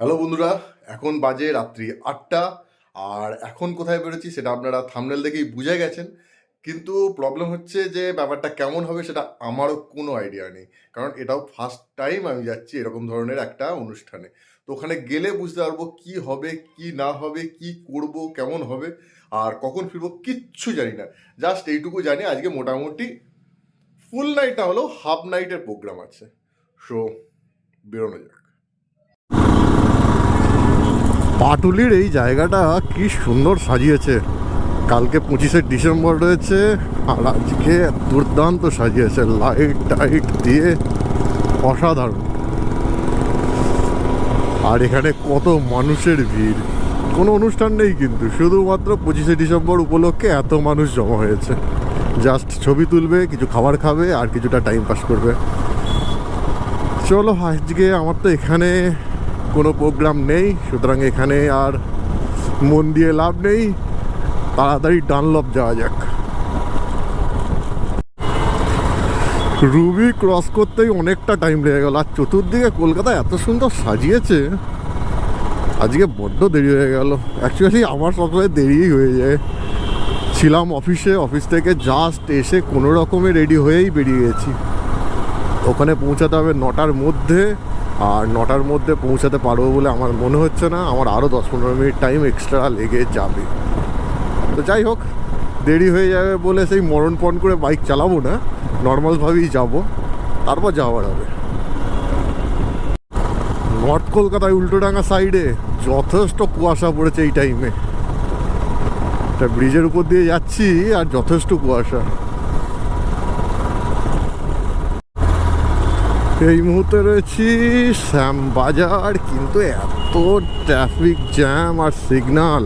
Hello বন্ধুরা, এখন বাজে রাত্রি ৮টা। আর এখন কোথায় বেরোচ্ছি সেটা আপনারা থাম্বনেল দেখেই বুঝে গেছেন। কিন্তু প্রবলেম হচ্ছে যে ব্যাপারটা কেমন হবে সেটা আমারও কোনো আইডিয়া নেই, কারণ এটাও ফার্স্ট টাইম আমি যাচ্ছি এরকম ধরনের একটা অনুষ্ঠানে। তো ওখানে গেলে বুঝতে পারবো কি হবে কি না হবে, কি করব, কেমন হবে আর কখন ফিরবো কিচ্ছু জানি না। জাস্ট এইটুকু জানি আজকে মোটামুটি ফুল নাইট না হলেও হাফ নাইটের প্রোগ্রাম আছে। সো বেরোনো যাক। পাটুলির এই জায়গাটা কি সুন্দর সাজিয়েছে। কালকে 25শে ডিসেম্বর রয়েছে আর আজকে দুর্দান্ত সাজিয়েছে লাইট টাইট দিয়ে, অসাধারণ। আর এখানে কত মানুষের ভিড়, কোনো অনুষ্ঠান নেই কিন্তু শুধুমাত্র 25শে ডিসেম্বর উপলক্ষে এত মানুষ জমা হয়েছে। জাস্ট ছবি তুলবে, কিছু খাবার খাবে আর কিছুটা টাইম পাস করবে। চলো, আজকে আমার তো এখানে কোনো প্রোগ্রাম নেই, সুতরাং এখানে আর মন দিয়ে লাভ নেই। তাড়াতাড়ি ডানলপ যাওয়া যাক। রুবি ক্রস করতেই অনেকটা টাইম লেগে গেল। আর চতুর্দিকে কলকাতা এত সুন্দর সাজিয়েছে, আজকে বড্ড দেরি হয়ে গেল। অ্যাকচুয়ালি আমার সবসময় দেরিই হয়ে যায়। ছিলাম অফিসে, অফিস থেকে জাস্ট এসে কোনো রকমে রেডি হয়েই বেরিয়ে গেছি। ওখানে পৌঁছাতে হবে 9টার মধ্যে, আর 9টার মধ্যে পৌঁছাতে পারবো বলে আমার মনে হচ্ছে না। আমার আরও 10-15 মিনিট টাইম এক্সট্রা লেগে যাবে। তো যাই হোক, দেরি হয়ে যাবে বলে সেই মরণপণ করে বাইক চালাবো না, নর্মালভাবেই যাব, তারপর যাওয়ার হবে। নর্থ কলকাতায় উল্টোডাঙ্গা সাইডে যথেষ্ট কুয়াশা পড়েছে এই টাইমে। একটা ব্রিজের উপর দিয়ে যাচ্ছি আর যথেষ্ট কুয়াশা। এই মুহূর্তে রয়েছি শ্যামবাজার, কিন্তু এত ট্রাফিক জ্যাম আর সিগনাল,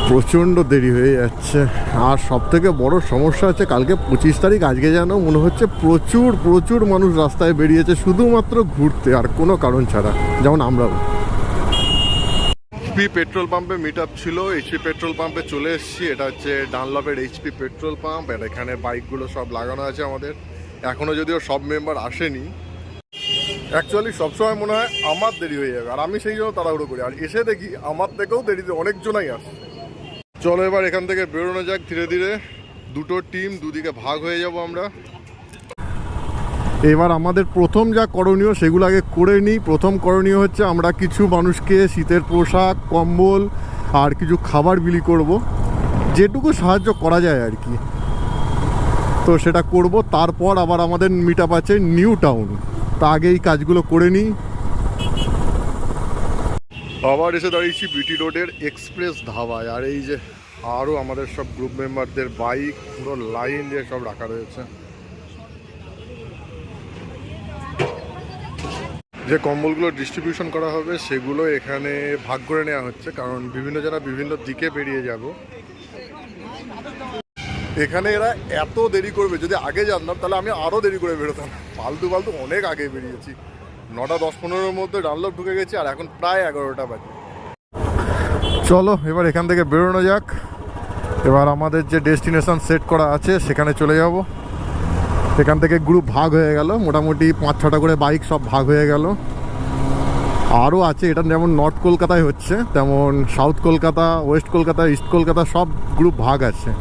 প্রচণ্ড দেরি হয়ে যাচ্ছে। আর সব থেকে বড় সমস্যা হচ্ছে কালকে 25 তারিখ, আজকে যেন মনে হচ্ছে প্রচুর প্রচুর মানুষ রাস্তায় বেরিয়েছে শুধুমাত্র ঘুরতে আর কোনো কারণ ছাড়া, যেমন আমরাও। এইচপি পেট্রোল পাম্পে মিট আপ ছিল, এইচপি পেট্রোল পাম্পে চলে এসেছি। এটা হচ্ছে ডানলপের এইচপি পেট্রোল পাম্প। আর এখানে বাইকগুলো সব লাগানো আছে আমাদের। এখনও যদিও সব মেম্বার আসেনি। অ্যাকচুয়ালি সবসময় মনে হয় আমার দেরি হয়ে যাবে, আর আমি সেই জন্য তাড়াহুড়ো করি। আর এসে দেখি আমার থেকেও দেরিতে অনেকজনাই আসে। চলো এবার এখান থেকে বেরোনো যাক ধীরে ধীরে। দুটো টিম, দুদিকে ভাগ হয়ে যাব আমরা। এবার আমাদের প্রথম যা করণীয় সেগুলো আগে করে নিই। প্রথম করণীয় হচ্ছে আমরা কিছু মানুষকে শীতের পোশাক, কম্বল আর কিছু খাবার বিলি করব, যেটুকু সাহায্য করা যায় আর কি। তো সেটা করব। তারপর আবার আমাদের মিট আপ আছে নিউ টাউন, তা আগে এই কাজগুলো করে নিই। আবার এসে দাঁড়িয়েছি বিটি রোডের এক্সপ্রেস ধাবায়। আর এই যে আরও আমাদের সব গ্রুপ মেম্বারদের বাইক পুরো লাইন দিয়ে সব রাখা রয়েছে। যে কম্বলগুলো ডিস্ট্রিবিউশন করা হবে সেগুলো এখানে ভাগ করে নেওয়া হচ্ছে, কারণ বিভিন্ন জনা বিভিন্ন দিকে বেরিয়ে যাব। এখানে এরা এত দেরি করবে, যদি আগে জানতাম তাহলে আমি আরও দেরি করে বেরোতাম। ফালতু ফালতু অনেক আগে বেরিয়েছি। 9টা 10-15-এর মধ্যে ডানলপ ঢুকে গেছি, আর এখন প্রায় 11টা বাজে। চলো এবার এখান থেকে বেরোনো যাক। এবার আমাদের যে ডেস্টিনেশন সেট করা আছে সেখানে চলে যাব। এখান থেকে গ্রুপ ভাগ হয়ে গেল, মোটামুটি 5-6টা করে বাইক সব ভাগ হয়ে গেল। আরও আছে, এটা যেমন নর্থ কলকাতায় হচ্ছে তেমন south Kolkata, West Kolkata, east Kolkata সব গ্রুপ ভাগ আছে।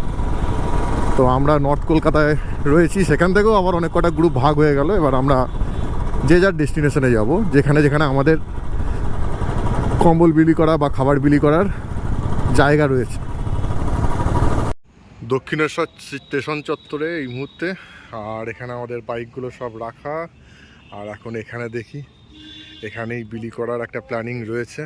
তো আমরা নর্থ কলকাতায় রয়েছি, সেখান থেকেও আবার অনেক কটা গ্রুপ ভাগ হয়ে গেল। এবার আমরা যে যার ডেস্টিনেশনে যাব, যেখানে যেখানে আমাদের কম্বল বিলি করা বা খাবার বিলি করার জায়গা রয়েছে। দক্ষিণেশ্বর স্টেশন চত্বরে এই মুহূর্তে। আর এখানে আমাদের বাইকগুলো সব রাখা। আর এখন এখানে দেখি এখানেই বিলি করার একটা প্ল্যানিং রয়েছে।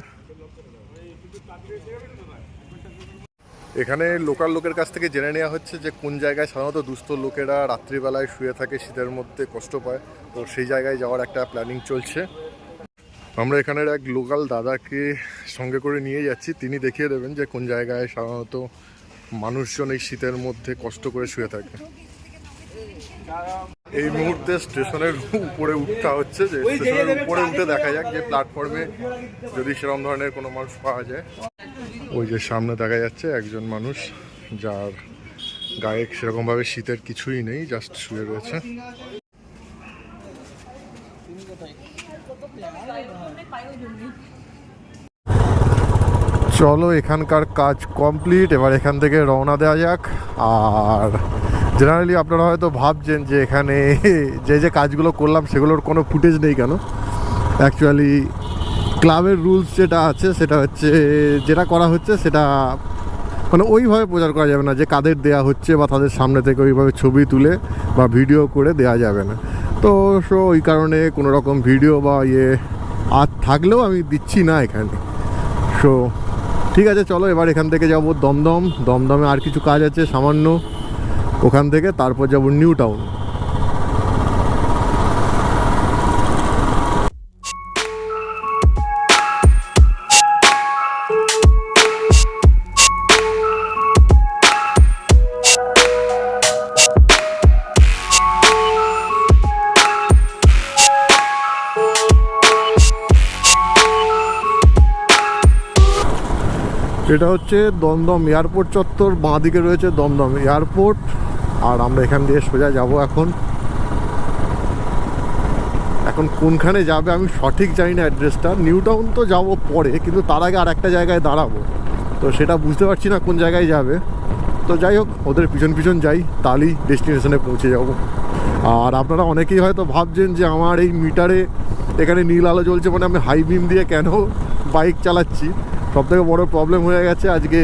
এখানে লোকাল লোকের কাছ থেকে জেনে নেওয়া হচ্ছে যে কোন জায়গায় সাধারণত দুস্থ লোকেরা রাত্রিবেলায় শুয়ে থাকে, শীতের মধ্যে কষ্ট পায়। তো সেই জায়গায় যাওয়ার একটা প্ল্যানিং চলছে। আমরা এখানের এক লোকাল দাদাকে সঙ্গে করে নিয়ে যাচ্ছি, তিনি দেখিয়ে দেবেন যে কোন জায়গায় সাধারণত মানুষজন এই শীতের মধ্যে কষ্ট করে শুয়ে থাকে। এই মুহূর্তে স্টেশনের উপরে উঠতে হচ্ছে, যে স্টেশনের উপরে উঠে দেখা যাক যে প্ল্যাটফর্মে যদি সেরকম ধরনের কোনো মানুষ পাওয়া যায়। ওই যে সামনে দেখা যাচ্ছে একজন মানুষ, যার গায়ে সেরকমভাবে শীতের কিছুই নেই, জাস্ট শুয়ে রয়েছে। চলো এখানকার কাজ কমপ্লিট, এবার এখান থেকে রওনা দেওয়া যাক। আর জেনারেলি আপনারা হয়তো ভাবছেন যে এখানে যে কাজগুলো করলাম সেগুলোর কোনো ফুটেজ নেই কেন। অ্যাকচুয়ালি ক্লাবের রুলস যেটা আছে সেটা হচ্ছে, যেটা করা হচ্ছে সেটা মানে ওইভাবে প্রচার করা যাবে না, যে কাদের দেয়া হচ্ছে বা তাদের সামনে থেকে ওইভাবে ছবি তুলে বা ভিডিও করে দেওয়া যাবে না। তো ওই কারণে কোনো রকম ভিডিও বা আর থাকলেও আমি দিচ্ছি না এখানে। ঠিক আছে, চলো এবার এখান থেকে যাব দমদমে আর কিছু কাজ আছে সামান্য, ওখান থেকে তারপর যাব নিউ টাউন। এটা হচ্ছে দমদম এয়ারপোর্ট চত্বর, বাঁ দিকে রয়েছে দমদম এয়ারপোর্ট। আর আমরা এখান দিয়ে সোজা যাব। এখন কোনখানে যাবে আমি সঠিক জানি না অ্যাড্রেসটা। নিউ টাউন তো যাবো পরে, কিন্তু তার আগে আর একটা জায়গায় দাঁড়াবো, তো সেটা বুঝতে পারছি না কোন জায়গায় যাবে। তো যাই হোক, ওদের পিছন যাই, তাহলেই ডেস্টিনেশনে পৌঁছে যাব। আর আপনারা অনেকেই হয়তো ভাবছেন যে আমার এই মিটারে এখানে নীল আলো জ্বলছে মানে আমি হাই বিম দিয়ে কেন বাইক চালাচ্ছি। সবথেকে বড় প্রবলেম হয়ে গেছে আজকে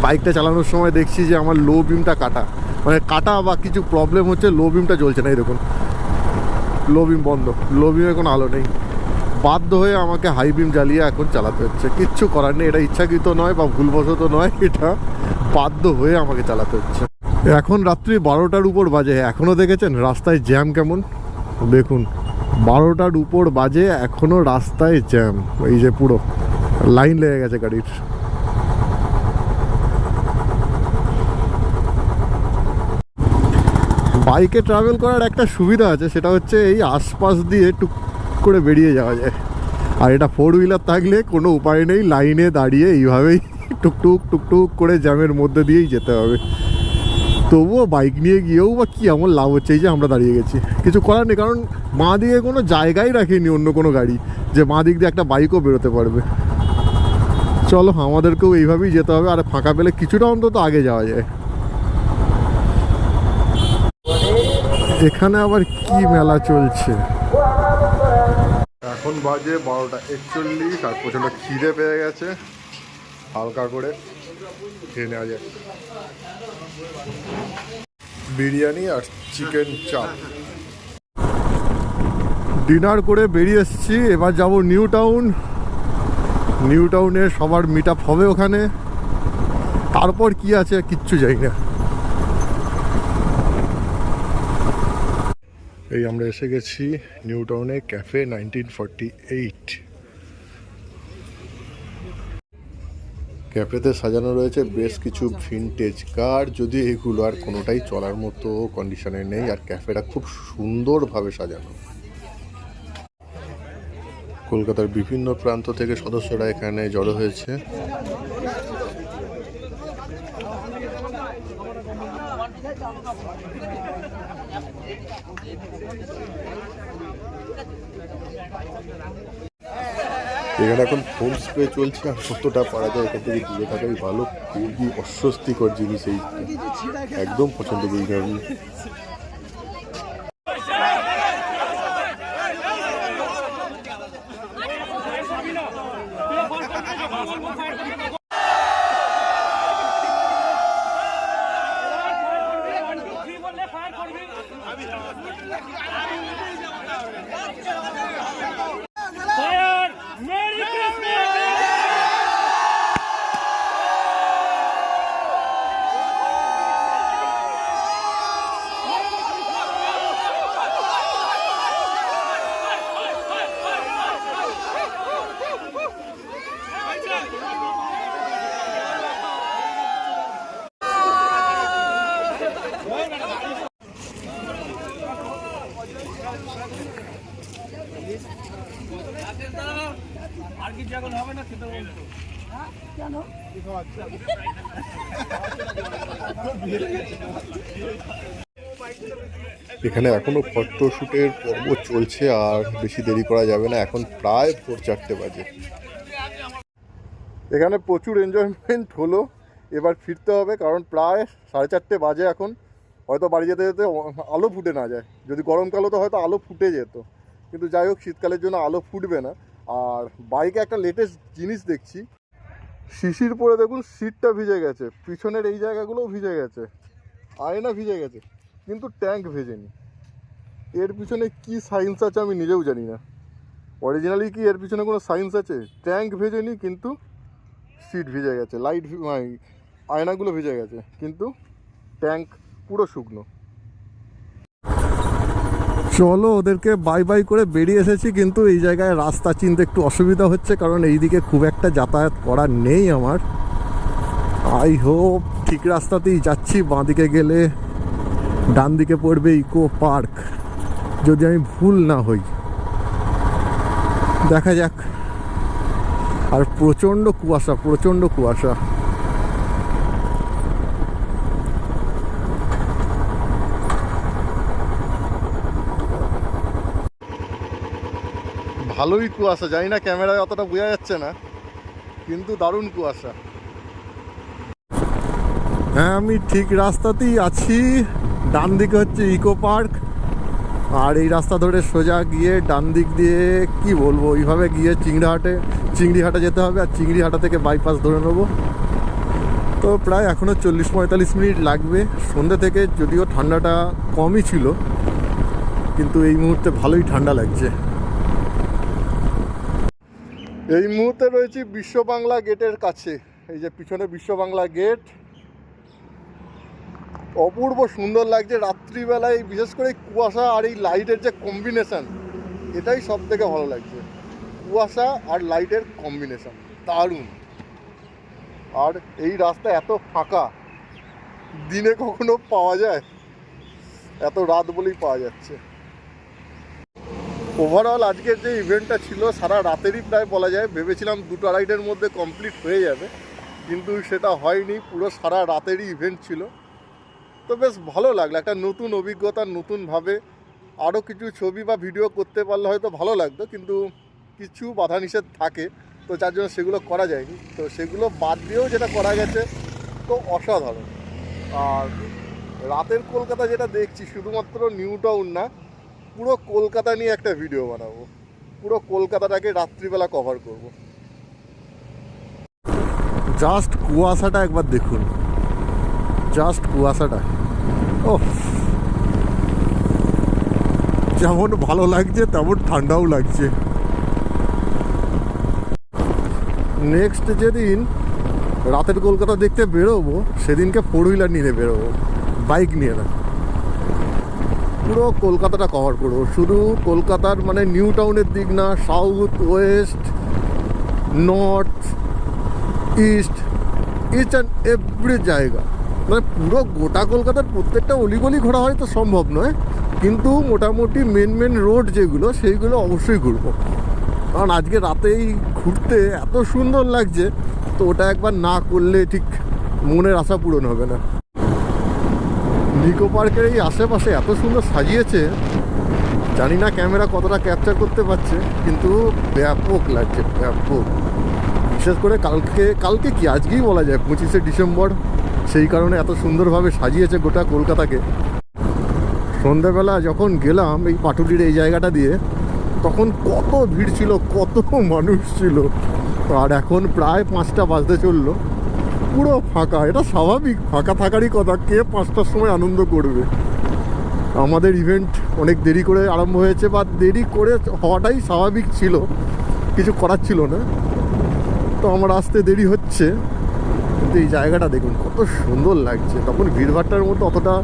বাইকটা চালানোর সময় দেখছি যে আমার লো বিমটা কাটা বা কিছু প্রবলেম হচ্ছে, লো বিমটা জ্বলছে না। এই দেখুন, লো বিম বন্ধ, লো বিমে কোনো আলো নেই। বাধ্য হয়ে আমাকে হাই বিম জ্বালিয়ে এখন চালাতে হচ্ছে। কিচ্ছু করার নেই, এটা ইচ্ছাকৃত নয় বা ভুলবশত নয়, এটা বাধ্য হয়ে আমাকে চালাতে হচ্ছে। এখন রাত্রি 12টার উপর বাজে, এখনও দেখেছেন রাস্তায় জ্যাম কেমন? দেখুন 12টার উপর বাজে, এখনও রাস্তায় জ্যাম, এই যে পুরো লাইন লেগে গেছে গাড়ির। বাইকে ট্রাভেল করার একটা সুবিধা আছে, সেটা হচ্ছে এই আশপাশ দিয়ে টুক করে বেরিয়ে যাওয়া যায়। আর এটা 4 হুইলার থাকলে কোনো উপায় নেই, লাইনে দাঁড়িয়ে এইভাবেই টুকটুক করে জ্যামের মধ্যে দিয়েই যেতে হবে। তবুও বাইক নিয়ে গিয়েও বা কী এমন লাভ হচ্ছে, এই যে আমরা দাঁড়িয়ে গেছি, কিছু করার নেই, কারণ বাঁ দিকে কোনো জায়গাই রাখেনি অন্য কোনো গাড়ি যে বাঁ দিক দিয়ে একটা বাইকও বেরোতে পারবে। চলো আমাদেরকেও এইভাবেই যেতে হবে, আর ফাঁকা পেলে কিছুটা অন্তত আগে যাওয়া যায়। এখানে আবার কি মেলা চলছে? এখন বাজে 12:41 আর প্রচণ্ড খিদে পেয়ে গেছে, হালকা করে খেয়ে নেওয়া যায় বিরিয়ানি আর চিকেন চাপ। ডিনার করে বেরিয়ে এসেছি, এবার যাব নিউ টাউন। নিউ টাউনে সবার মিট আপ হবে ওখানে, তারপর কি আছে কিচ্ছু জানি না। এই আমরা এসে গেছি নিউ টাউনে, ক্যাফে 1948। ক্যাফেতে সাজানো রয়েছে বেশ কিছু ভিনটেজ কার, যদি এগুলো আর কোনোটাই চলার মতো কন্ডিশনে নেই। আর ক্যাফেটা খুব সুন্দরভাবে সাজানো। কলকাতার বিভিন্ন প্রান্ত থেকে সদস্যরা এখানে জড়ো হয়েছে। এখানে এখন হোম স্প্রে চলছে, আর কতটা পারা যায় এখান থেকে দূরে থাকাই ভালো। খুবই অস্বস্তিকর জিনিস, এই একদম পছন্দ করি না আমি। আর কি জায়গা হবে না খেতে বলতো কেন এখানে এখনো ফটোশ্যুটের পর্ব চলছে, আর বেশি দেরি করা যাবে না, এখন প্রায় ভোর 4টে বাজে। এখানে প্রচুর এনজয়মেন্ট হলো, এবার ফিরতে হবে, কারণ প্রায় 4:30 বাজে এখন। হয়তো বাড়ি যেতে যেতে আলো ফুটে না যায়, যদি গরমকাল হতো হয়তো আলো ফুটে যেত, কিন্তু যাই হোক শীতকালের জন্য আলো ফুটবে না। আর বাইকে একটা লেটেস্ট জিনিস দেখছি, শিশির পরে দেখুন সিটটা ভিজে গেছে, পিছনের এই জায়গাগুলোও ভিজে গেছে, আয়না ভিজে গেছে, কিন্তু ট্যাঙ্ক ভেজেনি। এর পিছনে কি সায়েন্স আছে আমি নিজেও জানি না। অরিজিনালি কি এর পিছনে কোনো সায়েন্স আছে? ট্যাঙ্ক ভেজেনি কিন্তু সিট ভিজে গেছে, লাইট আয়নাগুলো ভিজে গেছে, কিন্তু ট্যাঙ্ক পুরো শুকনো। চলো ওদেরকে বাই বাই করে বেরিয়ে এসেছি, কিন্তু এই জায়গায় রাস্তা চিনতে একটু অসুবিধা হচ্ছে, কারণ এইদিকে খুব একটা যাতায়াত করার নেই আমার। আই হোপ ঠিক রাস্তাতেই যাচ্ছি। বাঁদিকে গেলে ডান দিকে পড়বে ইকো পার্ক, যদি আমি ভুল না হই, দেখা যাক। আর প্রচণ্ড কুয়াশা, প্রচণ্ড কুয়াশা। ভালোই কুয়াশা, জানি না ক্যামেরায় অতটা বোঝা যাচ্ছে না, কিন্তু দারুণ কুয়াশা। হ্যাঁ আমি ঠিক রাস্তাতেই আছি, ডান দিকে হচ্ছে ইকো পার্ক, আর এই রাস্তা ধরে সোজা গিয়ে ডান দিক দিয়ে কি বলবো ওইভাবে গিয়ে চিংড়িহাটে যেতে হবে, আর চিংড়িহাটা থেকে বাইপাস ধরে নেবো। তো প্রায় এখনও 40-45 মিনিট লাগবে। সন্ধ্যে থেকে যদিও ঠান্ডাটা কমই ছিল, কিন্তু এই মুহূর্তে ভালোই ঠান্ডা লাগছে। এই মুহূর্তে রয়েছি বিশ্ব বাংলা গেটের কাছে। এই যে পিছনে বিশ্ব বাংলা গেট, অপূর্ব সুন্দর লাগছে রাত্রিবেলায়, বিশেষ করে কুয়াশা আর এই লাইটের যে কম্বিনেশান, এটাই সব থেকে ভালো লাগছে। কুয়াশা আর লাইটের কম্বিনেশান দারুণ। আর এই রাস্তা এত ফাঁকা, দিনে কখনো পাওয়া যায়, এত রাত বলেই পাওয়া যাচ্ছে। ওভারঅল আজকের যে ইভেন্টটা ছিল সারা রাতেরই প্রায় বলা যায়। ভেবেছিলাম 2-2.5-এর মধ্যে কমপ্লিট হয়ে যাবে, কিন্তু সেটা হয়নি, পুরো সারা রাতেরই ইভেন্ট ছিল। তো বেশ ভালো লাগলো, একটা নতুন অভিজ্ঞতা, নতুনভাবে আরও কিছু ছবি বা ভিডিও করতে পারলে হয়তো ভালো লাগতো, কিন্তু কিছু বাধা নিষেধ থাকে, তো যার জন্য সেগুলো করা যায়নি। তো সেগুলো বাদ দিয়েও যেটা করা গেছে তো অসাধারণ। আর রাতের কলকাতা যেটা দেখছি, শুধুমাত্র নিউ টাউন না, পুরো কলকাতা নিয়ে একটা ভিডিও বানাবো, পুরো কলকাতাটাকে রাত্রিবেলা কভার করব। জাস্ট কুয়াশাটা একবার দেখুন, জাস্ট কুয়াশাটা, ও যেমন ভালো লাগছে তেমন ঠান্ডাও লাগছে। নেক্সট যেদিন রাতের কলকাতা দেখতে বেরোবো, সেদিনকে 4 হুইলার নিয়ে বেরোবো, বাইক নিয়ে না। পুরো কলকাতাটা কভার করবো, শুধু কলকাতার মানে নিউ টাউনের দিক না, south, West, north, east and every জায়গা, মানে পুরো গোটা কলকাতার প্রত্যেকটা অলিগলি ঘোরা হয়তো সম্ভব নয়, কিন্তু মোটামুটি মেন রোড যেগুলো সেইগুলো অবশ্যই ঘুরবো। কারণ আজকে রাতেই ঘুরতে এত সুন্দর লাগছে, তো ওটা একবার না করলে ঠিক মনের আশা পূরণ হবে না। নিকো পার্কের এই আশেপাশে এত সুন্দর সাজিয়েছে, জানি না ক্যামেরা কতটা ক্যাপচার করতে পারছে, কিন্তু ব্যাপক লাগছে, ব্যাপক। বিশেষ করে কালকে কি আজকেই বলা যায় 25শে ডিসেম্বর, সেই কারণে এত সুন্দরভাবে সাজিয়েছে গোটা কলকাতাকে। সন্ধ্যাবেলা যখন গেলাম এই পাটুলির এই জায়গাটা দিয়ে, তখন কত ভিড় ছিল, কত মানুষ ছিল। আর এখন প্রায় 5টা বাজতে চললো, পুরো ফাঁকা। এটা স্বাভাবিক, ফাঁকা থাকারই কথা, কে 5টার সময় আনন্দ করবে। আমাদের ইভেন্ট অনেক দেরি করে আরম্ভ হয়েছে, বা দেরি করে হওয়াটাই স্বাভাবিক ছিল, কিছু করার ছিল না। তো আমার আসতে দেরি হচ্ছে, কিন্তু এই জায়গাটা দেখুন কত সুন্দর লাগছে। তখন ভিড়ভাট্টার মতো অতটা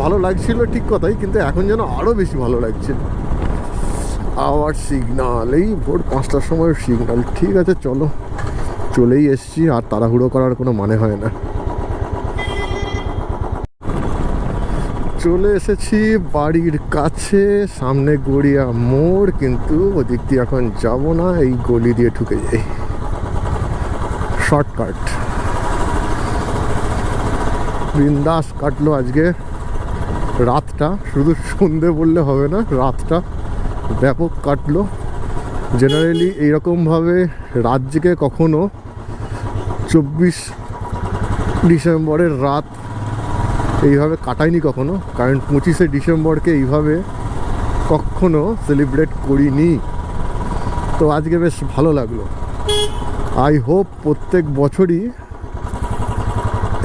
ভালো লাগছিল ঠিক কথাই, কিন্তু এখন যেন আরও বেশি ভালো লাগছে। আবার সিগনাল, এই ভোর 5টার সময় সিগনাল। ঠিক আছে চলো, চলেই এসছি, আর তাড়াহুড়ো করার কোনো মানে হয় না। চলে এসেছি বাড়ির কাছে, সামনে গড়িয়া মোড়, কিন্তু ওদিক দিয়ে এখন যাব না, এই গলি দিয়ে ঢুকে যাই, শর্টকাট। বিন্দাস কাটলো আজকে রাতটা, শুধু সন্ধে বললে হবে না, রাতটা ব্যাপক কাটলো। জেনারেলি এইরকমভাবে রাত জেগে কখনো 24 ডিসেম্বরের রাত এইভাবে কাটাইনি কখনো, কারণ 25শে ডিসেম্বরকে এইভাবে কখনো সেলিব্রেট করিনি। তো আজকে বেশ ভালো লাগলো। আই হোপ প্রত্যেক বছরই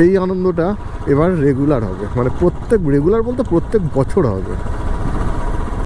এই আনন্দটা এবার রেগুলার হবে, মানে রেগুলার বলতে প্রত্যেক বছর হবে।